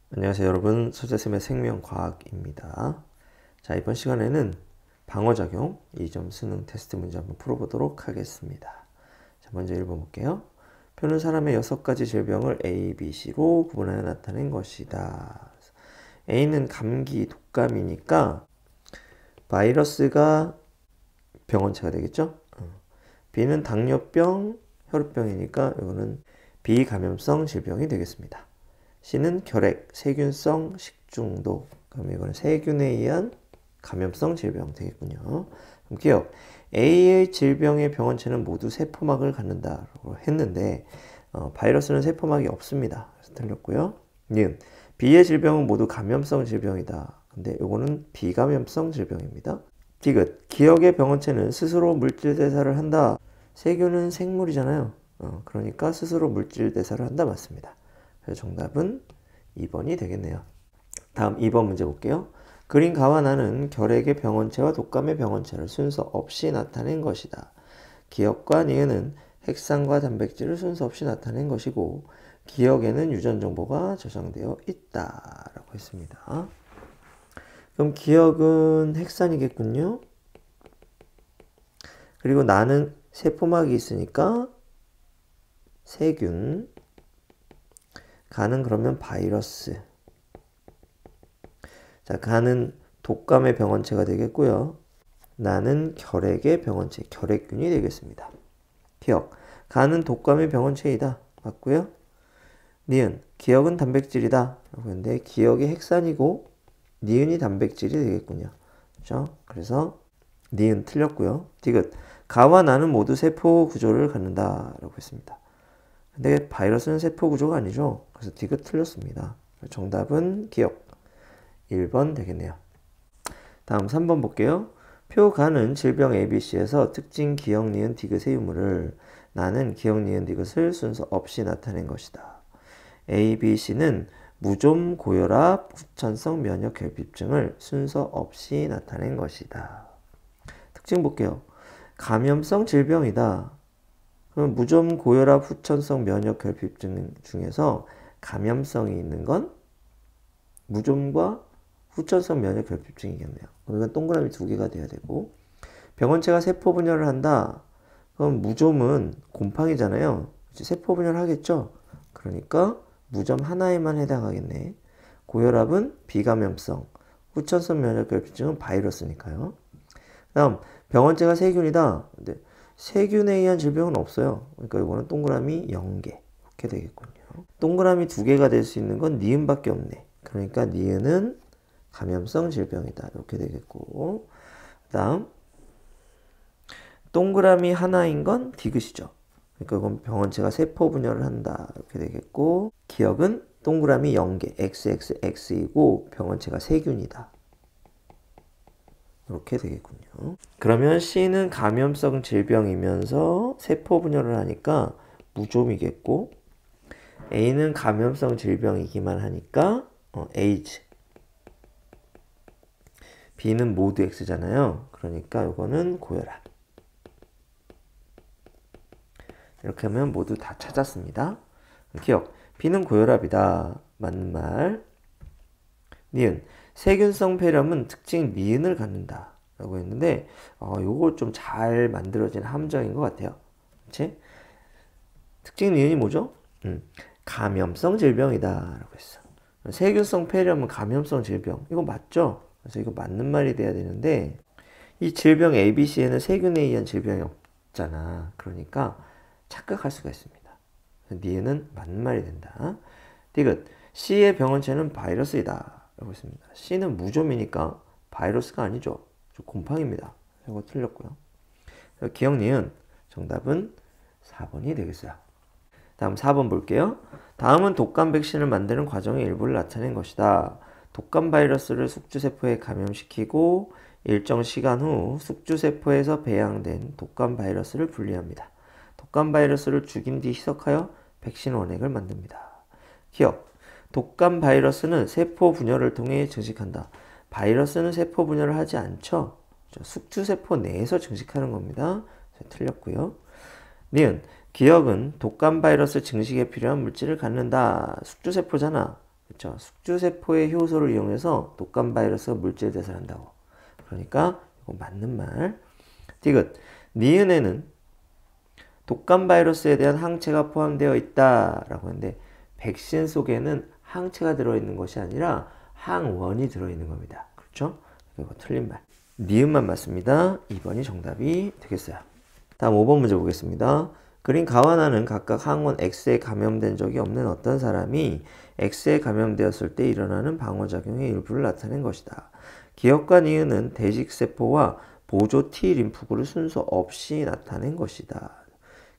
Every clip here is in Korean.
안녕하세요 여러분, 소재쌤의 생명과학입니다. 자, 이번 시간에는 방어작용 2점 수능 테스트 문제 한번 풀어보도록 하겠습니다. 자, 먼저 1번 볼게요. 표는 사람의 6가지 질병을 A, B, C로 구분하여 나타낸 것이다. A는 감기, 독감이니까 바이러스가 병원체가 되겠죠? B는 당뇨병, 혈우병이니까 이거는 비감염성 질병이 되겠습니다. C는 결핵, 세균성 식중독. 그럼 이거는 세균에 의한 감염성 질병 되겠군요. 그럼 기억. A의 질병의 병원체는 모두 세포막을 갖는다라고 했는데 바이러스는 세포막이 없습니다. 그래서 틀렸고요. 니은. B의 질병은 모두 감염성 질병이다. 근데 이거는 비감염성 질병입니다. 디귿. 기억의 병원체는 스스로 물질 대사를 한다. 세균은 생물이잖아요. 그러니까 스스로 물질 대사를 한다. 맞습니다. 그래서 정답은 2번이 되겠네요. 다음 2번 문제 볼게요. 그린 가와 나는 결핵의 병원체와 독감의 병원체를 순서 없이 나타낸 것이다. 기억과 니은은 핵산과 단백질을 순서 없이 나타낸 것이고 기억에는 유전 정보가 저장되어 있다라고 했습니다. 그럼 기억은 핵산이겠군요. 그리고 나는 세포막이 있으니까 세균, 가는 그러면 바이러스. 자, 가는 독감의 병원체가 되겠고요. 나는 결핵의 병원체, 결핵균이 되겠습니다. 기억, 가는 독감의 병원체이다. 맞고요. 니은, 기억은 단백질이다. 라고 했는데 기억이 핵산이고 니은이 단백질이 되겠군요. 그렇죠? 그래서 니은 틀렸고요. 디귿, 가와 나는 모두 세포 구조를 갖는다. 라고 했습니다. 근데 바이러스는 세포 구조가 아니죠. 그래서 디귿 틀렸습니다. 정답은 기억 1번 되겠네요. 다음 3번 볼게요. 표 가는 질병 ABC에서 특징 기억 니은 디귿의 유무를 나는 기억 니은 디귿을 순서 없이 나타낸 것이다. ABC는 무좀 고혈압, 후천성 면역 결핍증을 순서 없이 나타낸 것이다. 특징 볼게요. 감염성 질병이다. 그럼 무좀 고혈압, 후천성 면역 결핍증 중에서 감염성이 있는 건 무좀과 후천성 면역 결핍증이겠네요. 이건 동그라미 2개가 돼야 되고 병원체가 세포 분열을 한다. 그럼 무좀은 곰팡이잖아요. 세포 분열을 하겠죠. 그러니까 무좀 하나에만 해당하겠네. 고혈압은 비감염성, 후천성 면역 결핍증은 바이러스니까요. 다음 병원체가 세균이다. 근데 세균에 의한 질병은 없어요. 그러니까 이거는 동그라미 0개 이렇게 되겠군요. 동그라미 2개가 될 수 있는 건 니은밖에 없네. 그러니까 니은은 감염성 질병이다. 이렇게 되겠고 다음 동그라미 하나인 건 디귿이죠. 그러니까 이건 병원체가 세포 분열을 한다. 이렇게 되겠고 기억은 동그라미 0개 XXX이고 병원체가 세균이다. 이렇게 되겠군요. 그러면 C는 감염성 질병이면서 세포 분열을 하니까 무좀이겠고 A는 감염성 질병이기만 하니까 에이즈. B는 모두 X잖아요. 그러니까 이거는 고혈압. 이렇게 하면 모두 다 찾았습니다. 기억. B는 고혈압이다. 맞는 말. 니은. 세균성 폐렴은 특징 니은을 갖는다. 라고 했는데 요거 좀 잘 만들어진 함정인 것 같아요. 그치? 특징 니은이 뭐죠? 감염성 질병이다. 라고 했어. 세균성 폐렴은 감염성 질병. 이거 맞죠? 그래서 이거 맞는 말이 돼야 되는데 이 질병 ABC에는 세균에 의한 질병이 없잖아. 그러니까 착각할 수가 있습니다. 니은은 맞는 말이 된다. 디귿. C의 병원체는 바이러스이다. 라고 했습니다. C는 무좀이니까 바이러스가 아니죠. 곰팡이입니다. 이거 틀렸고요. 기억 니은 정답은 4번이 되겠어요. 다음 4번 볼게요. 다음은 독감 백신을 만드는 과정의 일부를 나타낸 것이다. 독감 바이러스를 숙주세포에 감염시키고 일정 시간 후 숙주세포에서 배양된 독감 바이러스를 분리합니다. 독감 바이러스를 죽인 뒤 희석하여 백신 원액을 만듭니다. 기억. 독감 바이러스는 세포 분열을 통해 증식한다. 바이러스는 세포 분열을 하지 않죠. 숙주세포 내에서 증식하는 겁니다. 틀렸고요. 니은. 기억은 독감 바이러스 증식에 필요한 물질을 갖는다. 숙주세포잖아. 그렇죠? 숙주세포의 효소를 이용해서 독감 바이러스가 물질 대사한다고. 그러니까 이거 맞는 말. 디귿. 니은에는 독감 바이러스에 대한 항체가 포함되어 있다라고 했는데 백신 속에는 항체가 들어있는 것이 아니라 항원이 들어있는 겁니다. 그렇죠? 이거 틀린 말. 니은만 맞습니다. 2번이 정답이 되겠어요. 다음 5번 문제 보겠습니다. 그린 가와 나는 각각 항원 X에 감염된 적이 없는 어떤 사람이 X에 감염되었을 때 일어나는 방어작용의 일부를 나타낸 것이다. 기억과 니은은 대식세포와 보조 T 림프구를 순서 없이 나타낸 것이다.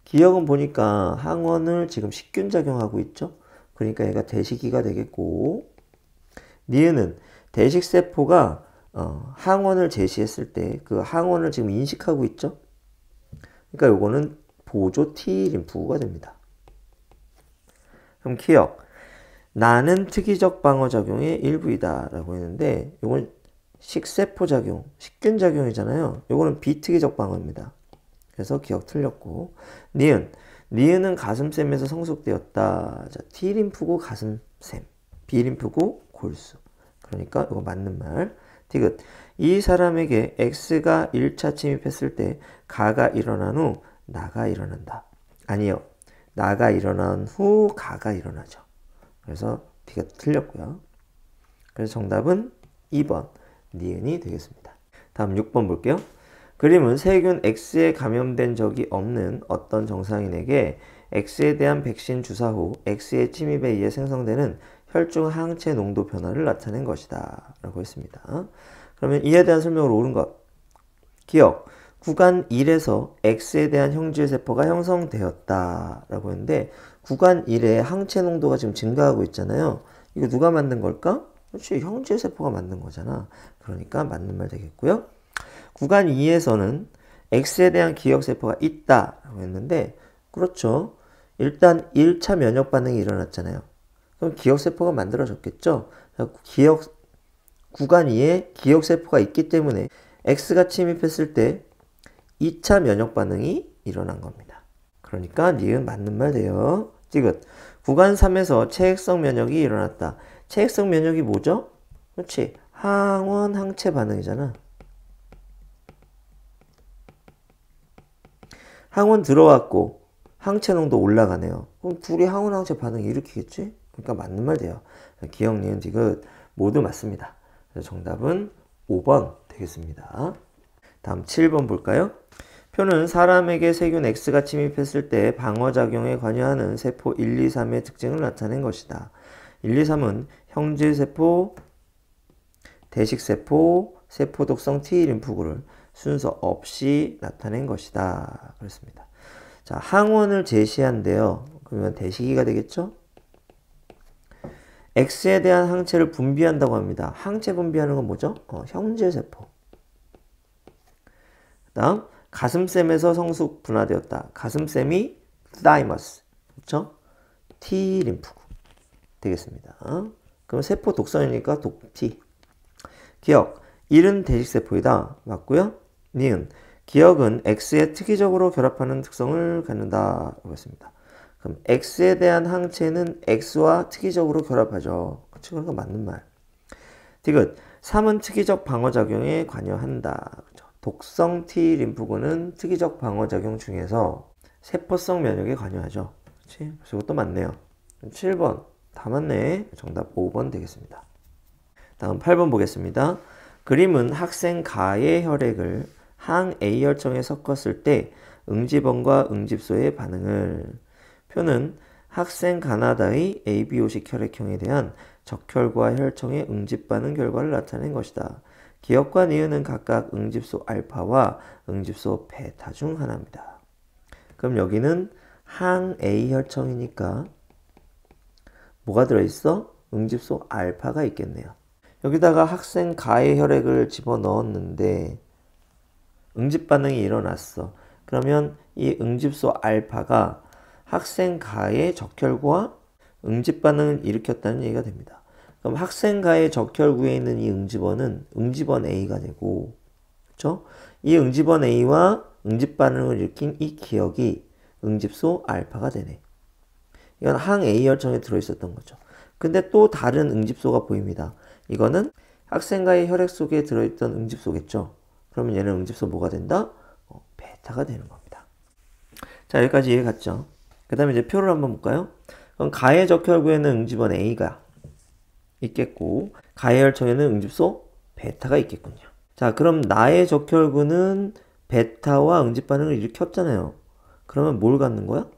기억은 보니까 항원을 지금 식균작용하고 있죠. 그러니까 얘가 대식이가 되겠고, 니은은 대식세포가 항원을 제시했을 때 그 항원을 지금 인식하고 있죠. 그러니까 요거는 보조 T 림프구가 됩니다. 그럼 기억. 나는 특이적 방어작용의 일부이다 라고 했는데 요건 식세포작용, 식균작용이잖아요. 요거는 비특이적 방어입니다. 그래서 기억 틀렸고. 니은. 니은은 가슴샘에서 성숙되었다. 자, T 림프구 가슴샘, B 림프구 골수. 그러니까 이거 맞는 말. 디귿. 이 사람에게 X가 1차 침입했을 때 가가 일어난 후 나가 일어난다. 아니요. 나가 일어난 후 가가 일어나죠. 그래서 디귿 틀렸고요. 그래서 정답은 2번 니은이 되겠습니다. 다음 6번 볼게요. 그림은 세균 X에 감염된 적이 없는 어떤 정상인에게 X에 대한 백신 주사 후 X의 침입에 의해 생성되는 혈중 항체 농도 변화를 나타낸 것이다 라고 했습니다. 그러면 이에 대한 설명으로 옳은 것. 기억. 구간 1에서 X에 대한 형질세포가 형성되었다 라고 했는데 구간 1에 항체 농도가 지금 증가하고 있잖아요. 이거 누가 만든 걸까? 그렇지, 형질세포가 만든 거잖아. 그러니까 맞는 말 되겠고요. 구간 2에서는 X에 대한 기억세포가 있다 라고 했는데 그렇죠. 일단 1차 면역 반응이 일어났잖아요. 그럼 기억세포가 만들어졌겠죠. 구간 2에 기억세포가 있기 때문에 X가 침입했을 때 2차 면역 반응이 일어난 겁니다. 그러니까 니은 맞는 말 돼요. 디귿. 구간 3에서 체액성 면역이 일어났다. 체액성 면역이 뭐죠? 그렇지. 항원 항체 반응이잖아. 항원 들어왔고 항체 농도 올라가네요. 그럼 둘이 항원 항체 반응 일으키겠지? 그러니까 맞는 말 돼요. 기억, 니은, 디귿 모두 맞습니다. 그래서 정답은 5번 되겠습니다. 다음 7번 볼까요? 표는 사람에게 세균 X가 침입했을 때 방어작용에 관여하는 세포 1, 2, 3의 특징을 나타낸 것이다. 1, 2, 3은 형질세포, 대식세포, 세포독성 T 림프구를 순서 없이 나타낸 것이다. 그렇습니다. 자, 항원을 제시한대요. 그러면 대식이가 되겠죠? X에 대한 항체를 분비한다고 합니다. 항체 분비하는 건 뭐죠? 형질세포. 그 다음 가슴샘에서 성숙 분화되었다. 가슴샘이 다이머스. 그렇죠? T 림프구 되겠습니다. 그럼 세포 독성이니까 독T. 기억. 1은 대식세포이다. 맞고요. 니은. 기억은 X에 특이적으로 결합하는 특성을 갖는다. 그렇습니다. 그럼 X에 대한 항체는 X와 특이적으로 결합하죠. 그치? 그러니까 맞는 말. 디귿. 3은 특이적 방어작용에 관여한다. 그렇죠? 독성 T 림프구는 특이적 방어작용 중에서 세포성 면역에 관여하죠. 그치? 그래서 이것도 맞네요. 7번. 다 맞네. 정답 5번 되겠습니다. 다음 8번 보겠습니다. 그림은 학생 가의 혈액을 항 A혈청에 섞었을 때 응집원과 응집소의 반응을. 표는 학생 가나다의 ABO식 혈액형에 대한 적혈과 혈청의 응집 반응 결과를 나타낸 것이다. 기억과 니은은 각각 응집소 알파와 응집소 베타 중 하나입니다. 그럼 여기는 항 A혈청이니까 뭐가 들어있어? 응집소 알파가 있겠네요. 여기다가 학생 가의 혈액을 집어넣었는데 응집 반응이 일어났어. 그러면 이 응집소 알파가 학생 가의 적혈과 응집 반응을 일으켰다는 얘기가 됩니다. 그럼 학생 가의 적혈구에 있는 이 응집원은 응집원 A가 되고, 그렇죠? 이 응집원 A와 응집 반응을 일으킨 이 기억이 응집소 알파가 되네. 이건 항 A혈청에 들어있었던 거죠. 근데 또 다른 응집소가 보입니다. 이거는 학생과의 혈액 속에 들어있던 응집소겠죠. 그러면 얘는 응집소 뭐가 된다? 베타가 되는 겁니다. 자, 여기까지 이해 갔죠? 그 다음에 이제 표를 한번 볼까요? 그럼 가해 적혈구에는 응집원 A가 있겠고 가해 혈청에는 응집소 베타가 있겠군요. 자, 그럼 나의 적혈구는 베타와 응집 반응을 일으켰잖아요. 그러면 뭘 갖는 거야?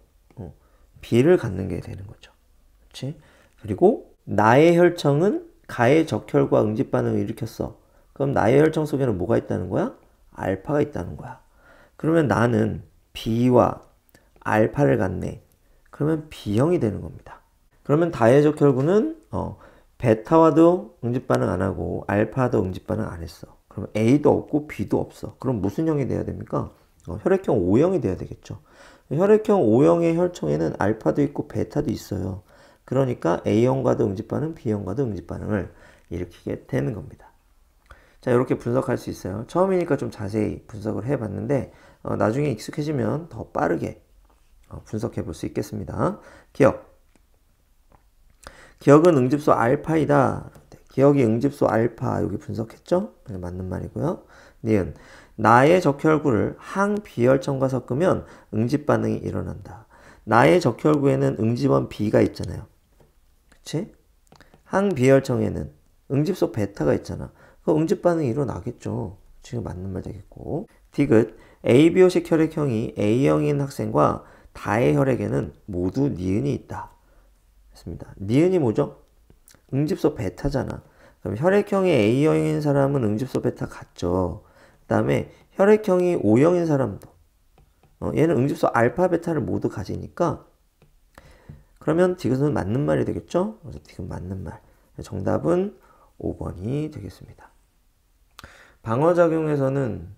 B를 갖는 게 되는 거죠. 그렇지? 그리고 나의 혈청은 가해 적혈과 응집 반응을 일으켰어. 그럼 나의 혈청 속에는 뭐가 있다는 거야? 알파가 있다는 거야. 그러면 나는 B와 알파를 갖네. 그러면 B형이 되는 겁니다. 그러면 다해 적혈구는 베타와도 응집 반응 안 하고 알파도 응집 반응 안 했어. 그럼 A도 없고 B도 없어. 그럼 무슨 형이 돼야 됩니까? 혈액형 O형이 돼야 되겠죠. 혈액형 O형의 혈청에는 알파도 있고 베타도 있어요. 그러니까 A형과도 응집 반응, B형과도 응집 반응을 일으키게 되는 겁니다. 자, 이렇게 분석할 수 있어요. 처음이니까 좀 자세히 분석을 해봤는데 나중에 익숙해지면 더 빠르게 분석해 볼 수 있겠습니다. 기억은 응집소 알파이다. 기억이 응집소 알파 여기 분석했죠? 맞는 말이고요. 니은 나의 적혈구를 항비혈청과 섞으면 응집 반응이 일어난다. 나의 적혈구에는 응집원 B가 있잖아요. 그치? 항비혈청에는 응집소 베타가 있잖아. 그 응집 반응이 일어나겠죠. 지금 맞는 말 되겠고. 디귿 ABO식 혈액형이 A형인 학생과 다의 혈액에는 모두 니은이 있다. 했습니다. 니은이 뭐죠? 응집소 베타잖아. 그럼 혈액형이 A형인 사람은 응집소 베타 같죠. 그 다음에 혈액형이 O형인 사람도 얘는 응집소 알파 베타를 모두 가지니까 그러면 디귿은 맞는 말이 되겠죠? 그래서 디귿 맞는 말. 정답은 5번이 되겠습니다. 방어작용에서는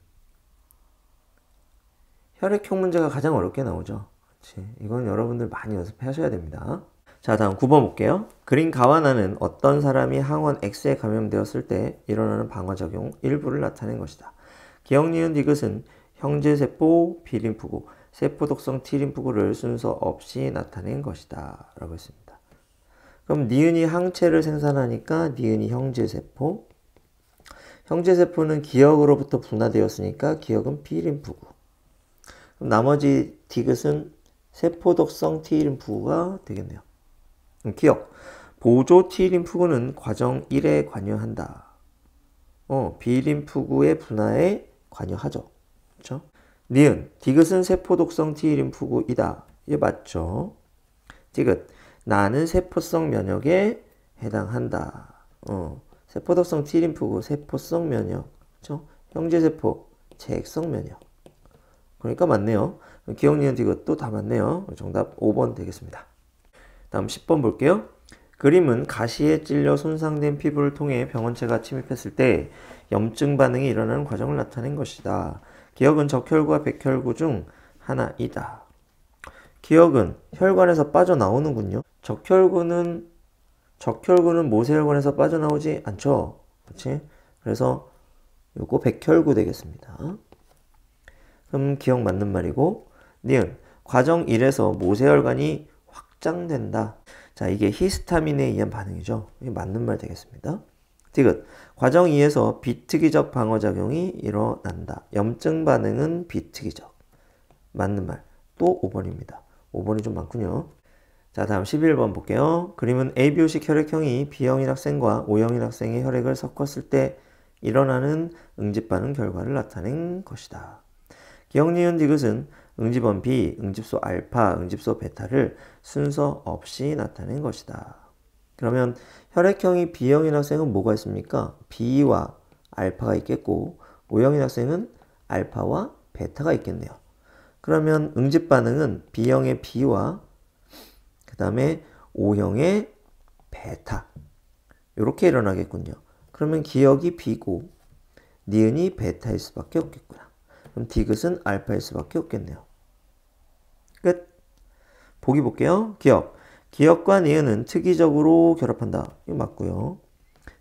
혈액형 문제가 가장 어렵게 나오죠. 그치? 이건 여러분들 많이 연습하셔야 됩니다. 자, 다음 9번 볼게요. 그린 가와나는 어떤 사람이 항원 X에 감염되었을 때 일어나는 방어작용 일부를 나타낸 것이다. 기억, 니은, 디귿은 형제세포, B림프구, 세포독성 T림프구를 순서 없이 나타낸 것이다. 라고 했습니다. 그럼 니은이 항체를 생산하니까 니은이 형제세포. 형제세포는 기억으로부터 분화되었으니까 기억은 B림프구. 그럼 나머지 디귿은 세포독성 T림프구가 되겠네요. 기억. 보조 T림프구는 과정 1에 관여한다. B림프구의 분화에 관여하죠. 그렇죠? 니은. 디귿은 세포독성 T림프구이다. 이게 맞죠? 디귿. 나는 세포성 면역에 해당한다. 세포독성 T림프구, 세포성 면역. 그렇죠? 형제세포, 체액성 면역. 그러니까 맞네요. 기억, 니은, 디귿도 다 맞네요. 정답 5번 되겠습니다. 다음 10번 볼게요. 그림은 가시에 찔려 손상된 피부를 통해 병원체가 침입했을 때 염증 반응이 일어나는 과정을 나타낸 것이다. 기억은 적혈구와 백혈구 중 하나이다. 기억은 혈관에서 빠져나오는군요. 적혈구는 모세혈관에서 빠져나오지 않죠. 그렇지? 그래서 요거 백혈구 되겠습니다. 그럼 기억 맞는 말이고, 니은 과정 1에서 모세혈관이 확장된다. 자, 이게 히스타민에 의한 반응이죠. 이게 맞는 말 되겠습니다. 디귿 과정 2에서 비특이적 방어작용이 일어난다. 염증 반응은 비특이적. 맞는 말. 또 5번입니다. 5번이 좀 많군요. 자, 다음 11번 볼게요. 그림은 ABO식 혈액형이 B형인 학생과 O형인 학생의 혈액을 섞었을 때 일어나는 응집 반응 결과를 나타낸 것이다. 기억, 니은, 디귿은 응집원 B, 응집소 알파, 응집소 베타를 순서 없이 나타낸 것이다. 그러면 혈액형이 B형인 학생은 뭐가 있습니까? B와 알파가 있겠고 O형인 학생은 알파와 베타가 있겠네요. 그러면 응집 반응은 B형의 B와 그 다음에 O형의 베타 이렇게 일어나겠군요. 그러면 기억이 B고 니은이 베타일 수밖에 없겠구나. 그럼 디귿은 알파일 수밖에 없겠네요. 끝. 보기 볼게요. 기억. 기억과 니은은 특이적으로 결합한다. 이거 맞고요.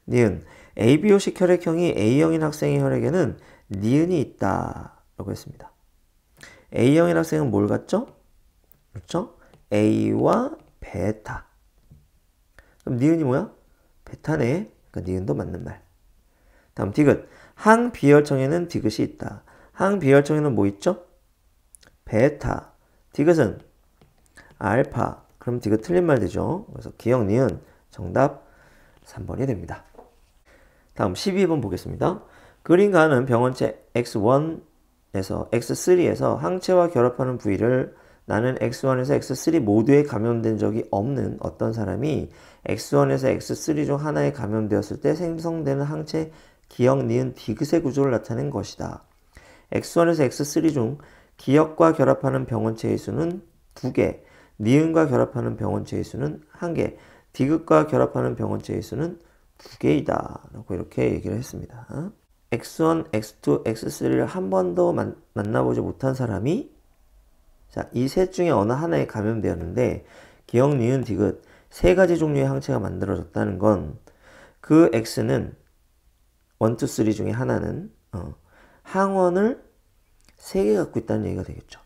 니은. ABO식 혈액형이 A형인 학생의 혈액에는 니은이 있다. 라고 했습니다. A형인 학생은 뭘 갖죠? 그렇죠? A와 베타. 그럼 니은이 뭐야? 베타네. 그러니까 니은도 맞는 말. 다음 디귿. 항비열청에는 디귿이 있다. 항비열청에는 뭐 있죠? 베타. 디귿은 알파. 그럼 디귿 틀린 말 되죠. 그래서 기억 니은 정답 3번이 됩니다. 다음 12번 보겠습니다. 그림 가는 병원체 X1에서 X3에서 항체와 결합하는 부위를 나는 X1에서 X3 모두에 감염된 적이 없는 어떤 사람이 X1에서 X3 중 하나에 감염되었을 때 생성되는 항체 기억, 니은, 디귿의 구조를 나타낸 것이다. X1에서 X3 중 기억과 결합하는 병원체의 수는 2개, 니은과 결합하는 병원체의 수는 1개, 디귿과 결합하는 병원체의 수는 2개이다. 라고 이렇게 얘기를 했습니다. X1, X2, X3를 한 번도 만나보지 못한 사람이 자, 이 셋 중에 어느 하나에 감염되었는데 기억, 니은, 디귿 세 가지 종류의 항체가 만들어졌다는 건 그 X는 1, 2, 3 중에 하나는 항원을 3개 갖고 있다는 얘기가 되겠죠.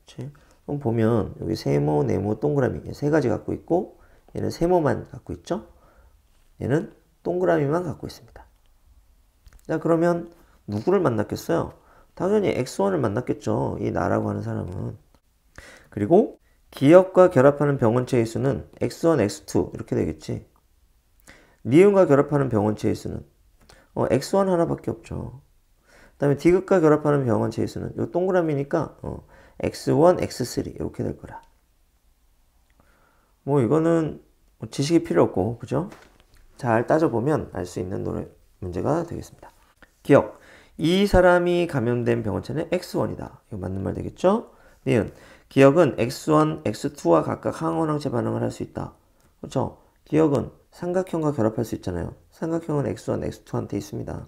그렇지? 그럼 보면 여기 세모, 네모, 동그라미 세 가지 갖고 있고 얘는 세모만 갖고 있죠. 얘는 동그라미만 갖고 있습니다. 자, 그러면 누구를 만났겠어요? 당연히 X1을 만났겠죠. 이 나라고 하는 사람은. 그리고 기억과 결합하는 병원체의 수는 X1, X2 이렇게 되겠지. 니은과 결합하는 병원체의 수는 X1 하나밖에 없죠. 그 다음에 디귿과 결합하는 병원체의 수는 이 동그라미니까 X1, X3 이렇게 될 거라. 뭐 이거는 지식이 필요 없고 그죠? 잘 따져보면 알 수 있는 문제가 되겠습니다. 기억. 이 사람이 감염된 병원체는 X1이다. 이거 맞는 말 되겠죠? 니은. 기억은 X1, X2와 각각 항원항체 반응을 할 수 있다. 그렇죠? 기억은 삼각형과 결합할 수 있잖아요. 삼각형은 X1, X2한테 있습니다.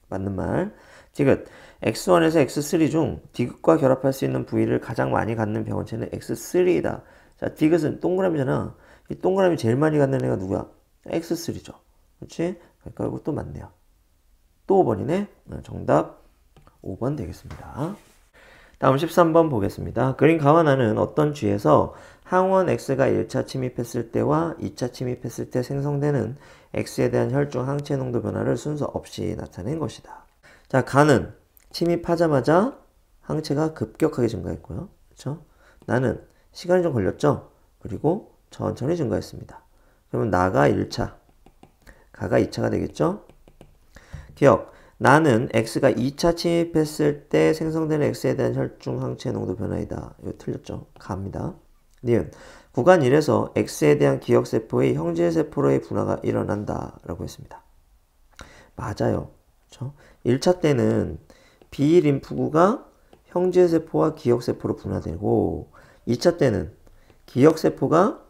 맞는 말. 디귿. X1에서 X3 중 디귿과 결합할 수 있는 부위를 가장 많이 갖는 병원체는 X3이다. 자, 디귿은 동그라미잖아. 이 동그라미 제일 많이 갖는 애가 누구야? X3죠. 그렇지? 그러니까 이것도 맞네요. 또 5번이네. 정답 5번 되겠습니다. 다음 13번 보겠습니다. 그림 가와나는 어떤 쥐에서 항원 X가 1차 침입했을 때와 2차 침입했을 때 생성되는 X에 대한 혈중 항체 농도 변화를 순서 없이 나타낸 것이다. 자, 가는 침입하자마자 항체가 급격하게 증가했고요. 그렇죠? 나는 시간이 좀 걸렸죠? 그리고 천천히 증가했습니다. 그러면 나가 1차, 가가 2차가 되겠죠? 기억. 나는 X가 2차 침입했을 때 생성되는 X에 대한 혈중 항체 농도 변화이다. 이거 틀렸죠? 가입니다. 니은. 구간 1에서 X에 대한 기억세포의 형제세포로의 분화가 일어난다. 라고 했습니다. 맞아요. 그렇죠? 1차 때는 B림프구가 형제세포와 기억세포로 분화되고 2차 때는 기억세포가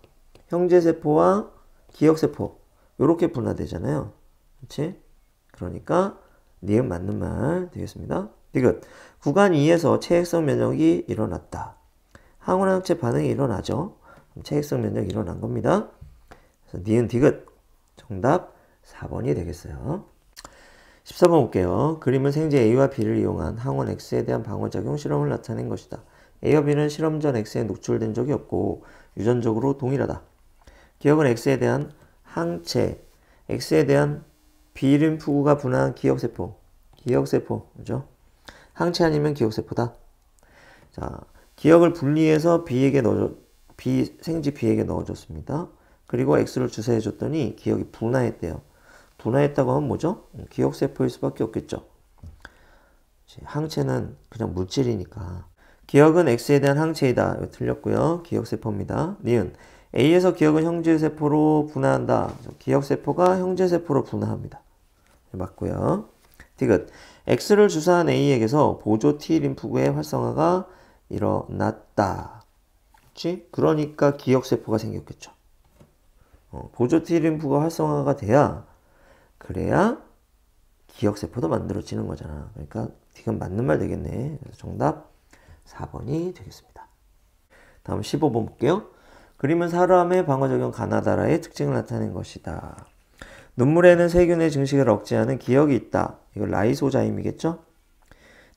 형제세포와 기억세포 이렇게 분화되잖아요. 그렇지? 그러니까 니은 맞는 말 되겠습니다. 디귿. 구간 2에서 체액성 면역이 일어났다. 항원항체 반응이 일어나죠. 체액성 면역이 일어난 겁니다. 그래서 니은 디귿. 정답 4번이 되겠어요. 14번 볼게요. 그림은 생제 A와 B를 이용한 항원 X에 대한 방어작용 실험을 나타낸 것이다. A와 B는 실험 전 X에 노출된 적이 없고 유전적으로 동일하다. 기억은 X에 대한 항체, X에 대한 B림프구가 분화한 기억세포, 그죠? 항체 아니면 기억세포다. 자, 기억을 분리해서 생지 B에게 넣어줬습니다. 그리고 X를 주사해줬더니 기억이 분화했대요. 분화했다고 하면 뭐죠? 기억세포일 수밖에 없겠죠. 항체는 그냥 물질이니까. 기억은 X에 대한 항체이다. 이거 틀렸고요. 기억세포입니다. 니은. A에서 기억은 형제세포로 분화한다. 기억세포가 형제세포로 분화합니다. 맞고요. 디귿. X를 주사한 A에게서 보조 T림프구의 활성화가 일어났다. 그렇지? 그러니까 기억세포가 생겼겠죠. 보조 T림프가 활성화가 돼야 그래야 기억세포도 만들어지는 거잖아. 그러니까 디귿 맞는 말 되겠네. 그래서 정답 4번이 되겠습니다. 다음 15번 볼게요. 그림은 사람의 방어작용 가나다라의 특징을 나타낸 것이다. 눈물에는 세균의 증식을 억제하는 기억이 있다. 이거 라이소자임이겠죠?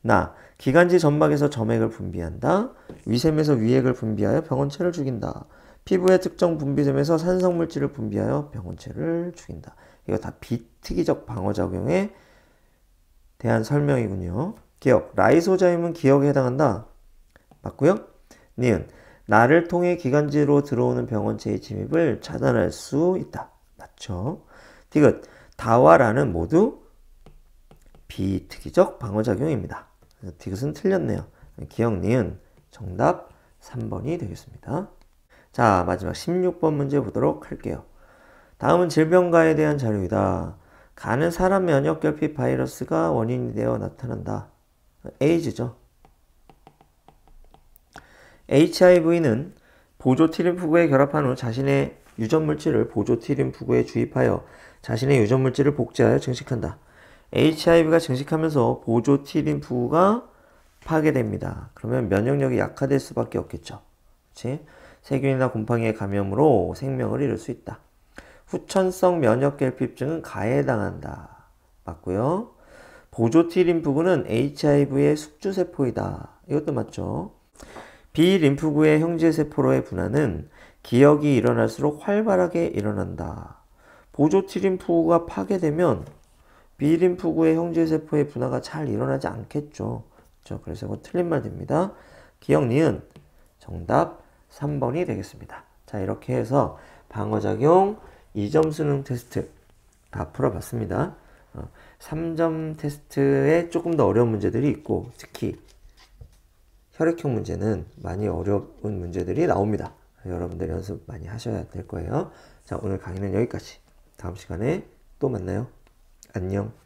나. 기관지 점막에서 점액을 분비한다. 위샘에서 위액을 분비하여 병원체를 죽인다. 피부의 특정 분비점에서 산성물질을 분비하여 병원체를 죽인다. 이거 다 비특이적 방어작용에 대한 설명이군요. 기억, 라이소자임은 기억에 해당한다. 맞고요. 니은, 나를 통해 기관지로 들어오는 병원체의 침입을 차단할 수 있다. 맞죠. 디귿, 다와 라는 모두 비특이적 방어작용입니다. 디귿은 틀렸네요. 기억, 니은, 정답 3번이 되겠습니다. 자, 마지막 16번 문제 보도록 할게요. 다음은 질병가에 대한 자료이다. 간은 사람 면역결핍 바이러스가 원인이 되어 나타난다. 에이즈죠. HIV는 보조 T림프구에 결합한 후 자신의 유전물질을 보조 T림프구에 주입하여 자신의 유전물질을 복제하여 증식한다. HIV가 증식하면서 보조 T림프구가 파괴됩니다. 그러면 면역력이 약화될 수밖에 없겠죠. 그렇지? 세균이나 곰팡이의 감염으로 생명을 잃을 수 있다. 후천성 면역결핍증은 가해에 해당한다. 맞고요. 보조 T림프구는 HIV의 숙주세포이다. 이것도 맞죠. B림프구의 형제세포로의 분화는 기억이 일어날수록 활발하게 일어난다. 보조 T림프구가 파괴되면 B림프구의 형제세포의 분화가 잘 일어나지 않겠죠. 그렇죠? 그래서 이거 틀린 말 됩니다. 기억, 니은, 정답 3번이 되겠습니다. 자, 이렇게 해서 방어작용 2점 수능 테스트 다 풀어봤습니다. 3점 테스트에 조금 더 어려운 문제들이 있고 특히 혈액형 문제는 많이 어려운 문제들이 나옵니다. 여러분들 연습 많이 하셔야 될 거예요. 자, 오늘 강의는 여기까지. 다음 시간에 또 만나요. 안녕.